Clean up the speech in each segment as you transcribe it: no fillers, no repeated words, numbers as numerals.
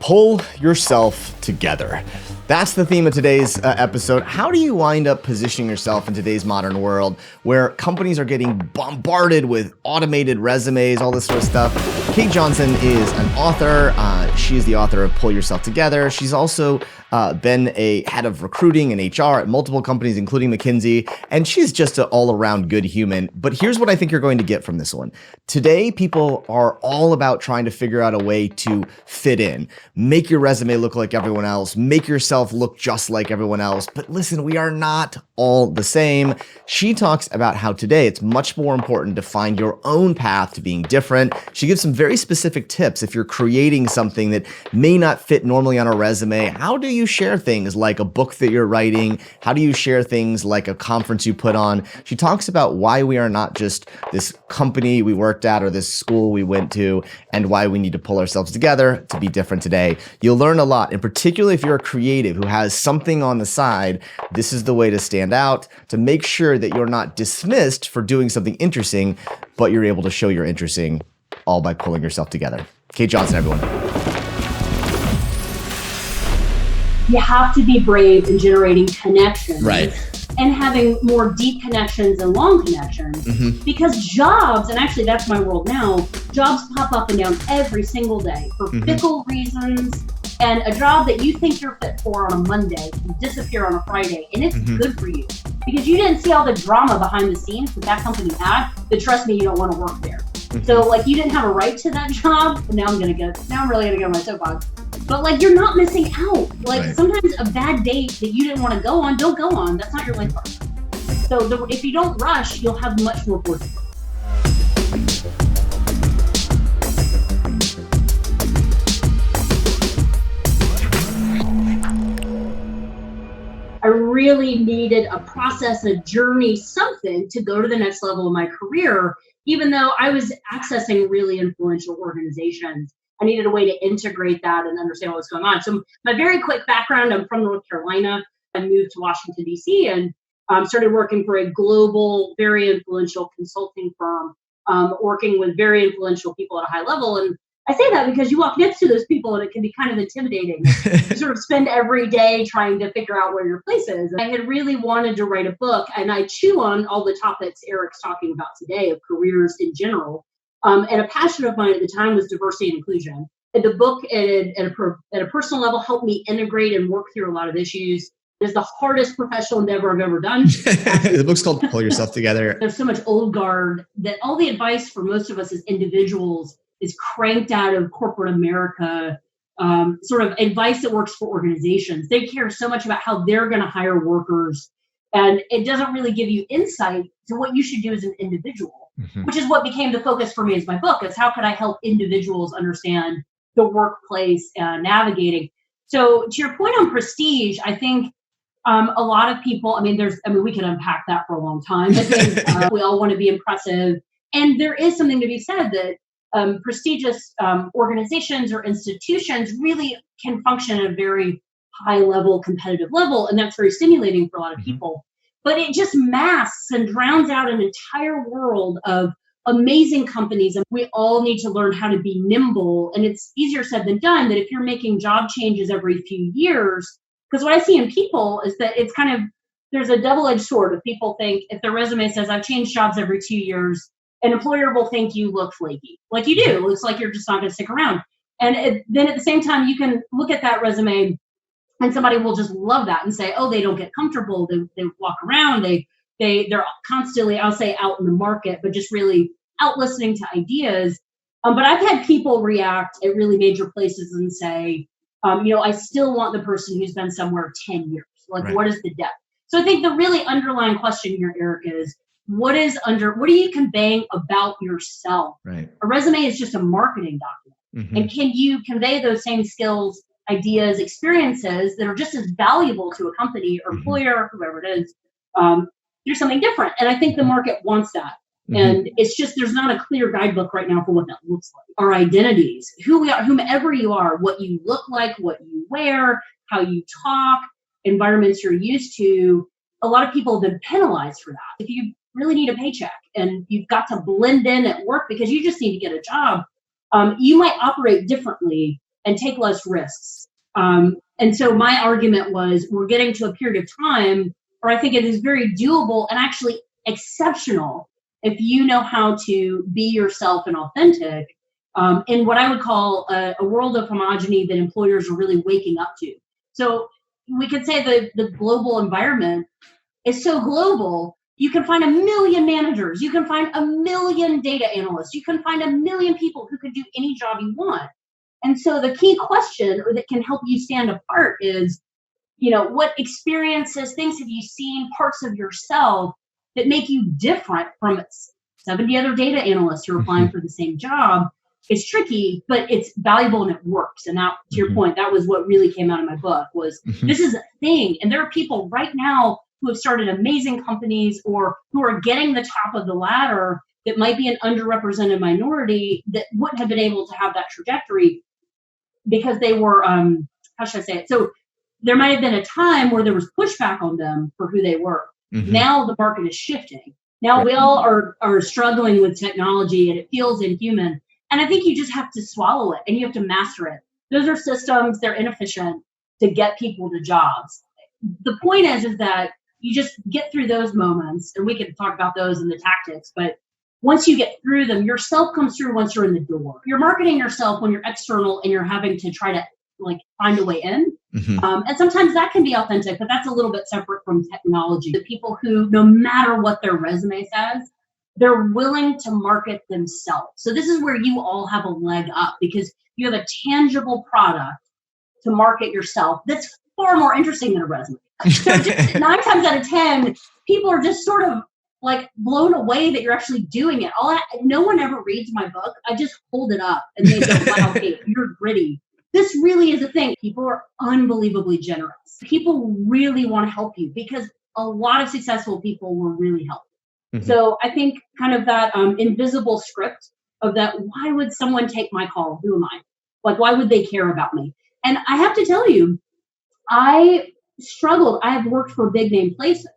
Pull yourself together. That's the theme of today's episode. How do you wind up positioning yourself in today's modern world where companies are getting bombarded with automated resumes, all this sort of stuff? Kate Johnson is an author. She is the author of Pull Yourself Together. She's also been a head of recruiting and HR at multiple companies, including McKinsey, and she's just an all-around good human. But here's what I think you're going to get from this one. Today, people are all about trying to figure out a way to fit in, make your resume look like everyone else, make yourself look just like everyone else. But listen, we are not all the same. She talks about how today it's much more important to find your own path to being different. She gives some very specific tips if you're creating something that may not fit normally on a resume. How do you share things like a book that you're writing? How do you share things like a conference you put on? She talks about why we are not just this company we worked at or this school we went to, and why we need to pull ourselves together to be different today. You'll learn a lot, and particularly if you're a creative who has something on the side, this is the way to stand out, to make sure that you're not dismissed for doing something interesting, but you're able to show you're interesting, all by pulling yourself together. Kate Johnson, everyone. You have to be brave in generating connections. Right. And having more deep connections and long connections. Because jobs, and actually that's my world now, jobs pop up and down every single day for fickle reasons. And a job that you think you're fit for on a Monday can disappear on a Friday. And it's good for you because you didn't see all the drama behind the scenes that company had. But trust me, you don't want to work there. So like you didn't have a right to that job. But now I'm really gonna get on my soapbox. But like you're not missing out. Like sometimes a bad date that you didn't want to go on, don't go on. That's not your life partner. So if you don't rush, you'll have much more fortune. I really needed a process, a journey, something to go to the next level of my career, even though I was accessing really influential organizations. I needed a way to integrate that and understand what was going on. So my very quick background, I'm from North Carolina. I moved to Washington, D.C. and started working for a global, very influential consulting firm, working with very influential people at a high level. And I say that because you walk next to those people and it can be kind of intimidating. You sort of spend every day trying to figure out where your place is. And I had really wanted to write a book, and I chew on all the topics Eric's talking about today of careers in general. And a passion of mine at the time was diversity and inclusion. And the book at a personal level helped me integrate and work through a lot of issues. It is the hardest professional endeavor I've ever done. The book's called Pull Yourself Together. There's so much old guard that all the advice for most of us as individuals is cranked out of corporate America, sort of advice that works for organizations. They care so much about how they're going to hire workers. And it doesn't really give you insight to what you should do as an individual, which is what became the focus for me as my book, is how could I help individuals understand the workplace navigating. So to your point on prestige, I think a lot of people, we can unpack that for a long time. I think we all want to be impressive. And there is something to be said that prestigious organizations or institutions really can function at a very high level, competitive level. And that's very stimulating for a lot of people. But it just masks and drowns out an entire world of amazing companies. And we all need to learn how to be nimble. And it's easier said than done that if you're making job changes every few years, because what I see in people is that it's kind of, there's a double-edged sword. If people think, if their resume says, I've changed jobs every 2 years, an employer will think you look flaky. Like you do. It's like you're just not going to stick around. And then at the same time, you can look at that resume and somebody will just love that and say, oh, they don't get comfortable. They walk around. They're constantly, I'll say, out in the market, but just really out listening to ideas. But I've had people react at really major places and say, I still want the person who's been somewhere 10 years. Like, What is the depth? So I think the really underlying question here, Eric, is what are you conveying about yourself? Right. A resume is just a marketing document. And can you convey those same skills, ideas, experiences that are just as valuable to a company or employer, whoever it is, do something different? And I think the market wants that. And it's just, there's not a clear guidebook right now for what that looks like. Our identities, who we are, whomever you are, what you look like, what you wear, how you talk, environments you're used to. A lot of people have been penalized for that. If you really need a paycheck and you've got to blend in at work because you just need to get a job, you might operate differently and take less risks. And so my argument was we're getting to a period of time where I think it is very doable and actually exceptional if you know how to be yourself and authentic in what I would call a world of homogeny that employers are really waking up to. So we could say the global environment is so global. You can find a million managers. You can find a million data analysts. You can find a million people who can do any job you want. And so the key question or that can help you stand apart is, what experiences, things have you seen, parts of yourself that make you different from 70 other data analysts who are applying for the same job? It's tricky, but it's valuable and it works. And now, to your point, that was what really came out of my book was this is a thing. And there are people right now who have started amazing companies or who are getting the top of the ladder that might be an underrepresented minority that wouldn't have been able to have that trajectory because they were, how should I say it? So there might have been a time where there was pushback on them for who they were. Now the market is shifting. Now we all are struggling with technology and it feels inhuman. And I think you just have to swallow it and you have to master it. Those are systems, they're inefficient to get people to jobs. The point is that you just get through those moments, and we can talk about those and the tactics, but once you get through them, yourself comes through once you're in the door. You're marketing yourself when you're external and you're having to try to find a way in. And sometimes that can be authentic, but that's a little bit separate from technology. The people who, no matter what their resume says, they're willing to market themselves. So this is where you all have a leg up because you have a tangible product to market yourself that's far more interesting than a resume. So just 9 times out of 10, people are just sort of blown away that you're actually doing it. No one ever reads my book. I just hold it up and they go, wow, okay, you're gritty. This really is a thing. People are unbelievably generous. People really want to help you because a lot of successful people will really help. So I think kind of that invisible script of that, why would someone take my call? Who am I? Why would they care about me? And I have to tell you, I struggled. I have worked for big name places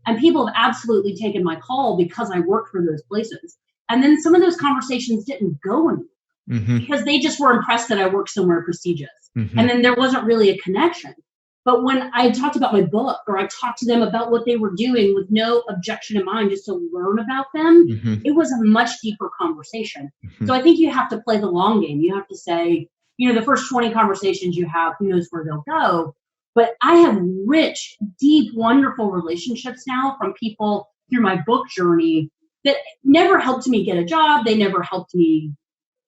and people have absolutely taken my call because I worked for those places. And then some of those conversations didn't go anywhere because they just were impressed that I worked somewhere prestigious. And then there wasn't really a connection. But when I talked about my book or I talked to them about what they were doing with no objection in mind, just to learn about them, it was a much deeper conversation. So I think you have to play the long game. You have to say, the first 20 conversations you have, who knows where they'll go. But I have rich, deep, wonderful relationships now from people through my book journey that never helped me get a job. They never helped me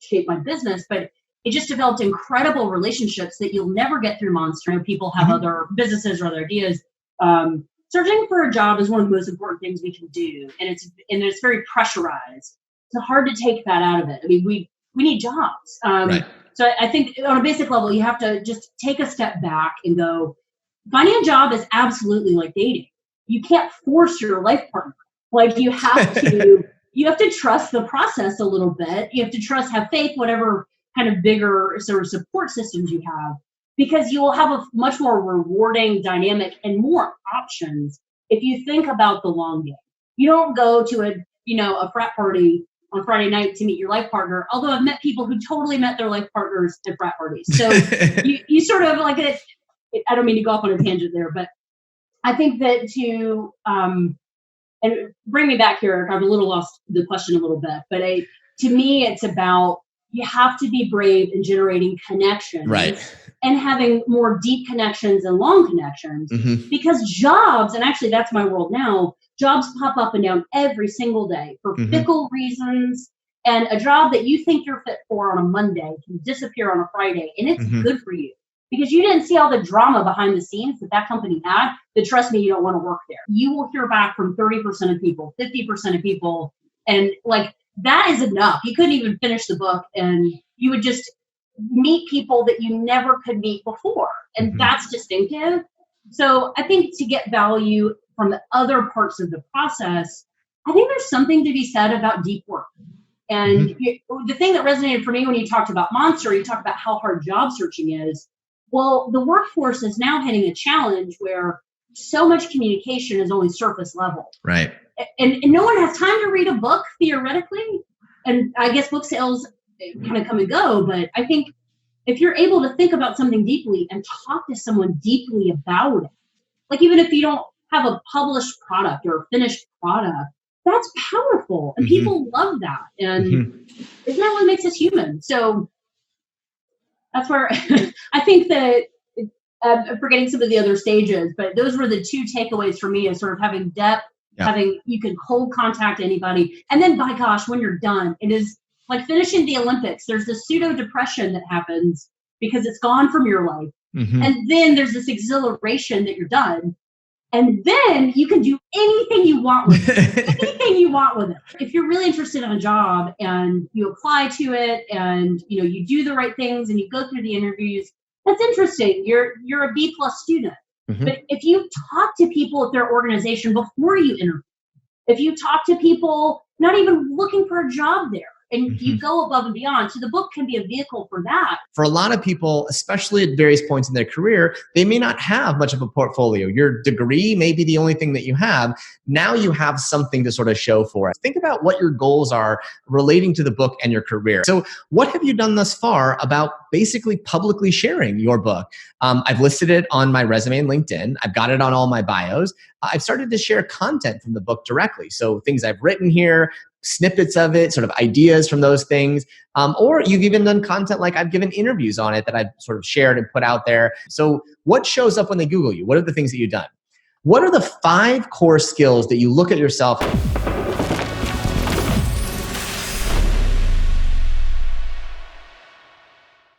shape my business, but it just developed incredible relationships that you'll never get through Monster. People have other businesses or other ideas. Searching for a job is one of the most important things we can do, and it's very pressurized. It's hard to take that out of it. I mean, we need jobs. Right. So I think on a basic level, you have to just take a step back and go, finding a job is absolutely like dating. You can't force your life partner. You have to trust the process a little bit. You have to have faith, whatever kind of bigger sort of support systems you have, because you will have a much more rewarding dynamic and more options if you think about the long game. You don't go to a frat party on Friday night to meet your life partner, although I've met people who totally met their life partners at frat parties. So you sort of I don't mean to go off on a tangent there, but I think that and bring me back here, I've a little lost the question a little bit, but to me, it's about you have to be brave in generating connections and having more deep connections and long connections because jobs, and actually that's my world now, jobs pop up and down every single day for fickle reasons. And a job that you think you're fit for on a Monday can disappear on a Friday. And it's good for you because you didn't see all the drama behind the scenes that company had. That trust me, you don't want to work there. You will hear back from 30% of people, 50% of people. And that is enough. You couldn't even finish the book and you would just meet people that you never could meet before. And that's distinctive. So I think to get value from the other parts of the process, I think there's something to be said about deep work. And the thing that resonated for me when you talked about Monster, you talked about how hard job searching is. Well, the workforce is now hitting a challenge where so much communication is only surface level. Right. And no one has time to read a book, theoretically. And I guess book sales kind of come and go. But I think if you're able to think about something deeply and talk to someone deeply about it, like even if you don't have a published product or a finished product, that's powerful. And people love that. And isn't that what makes us human? So that's where I think that I'm forgetting some of the other stages, but those were the two takeaways for me, is sort of having depth, having, you can cold contact anybody. And then by gosh, when you're done, it is like finishing the Olympics. There's this pseudo depression that happens because it's gone from your life. And then there's this exhilaration that you're done. And then you can do anything you want with it. Anything you want with it. If you're really interested in a job and you apply to it and you do the right things and you go through the interviews, that's interesting. You're a B+ student. But if you talk to people at their organization before you interview, if you talk to people not even looking for a job there, and you go above and beyond. So the book can be a vehicle for that. For a lot of people, especially at various points in their career, they may not have much of a portfolio. Your degree may be the only thing that you have. Now you have something to sort of show for it. Think about what your goals are relating to the book and your career. So what have you done thus far about basically publicly sharing your book? I've listed it on my resume and LinkedIn. I've got it on all my bios. I've started to share content from the book directly. So things I've written here, snippets of it, sort of ideas from those things. Or you've even done content like I've given interviews on it that I've sort of shared and put out there. So what shows up when they Google you? What are the things that you've done? What are the 5 core skills that you look at yourself?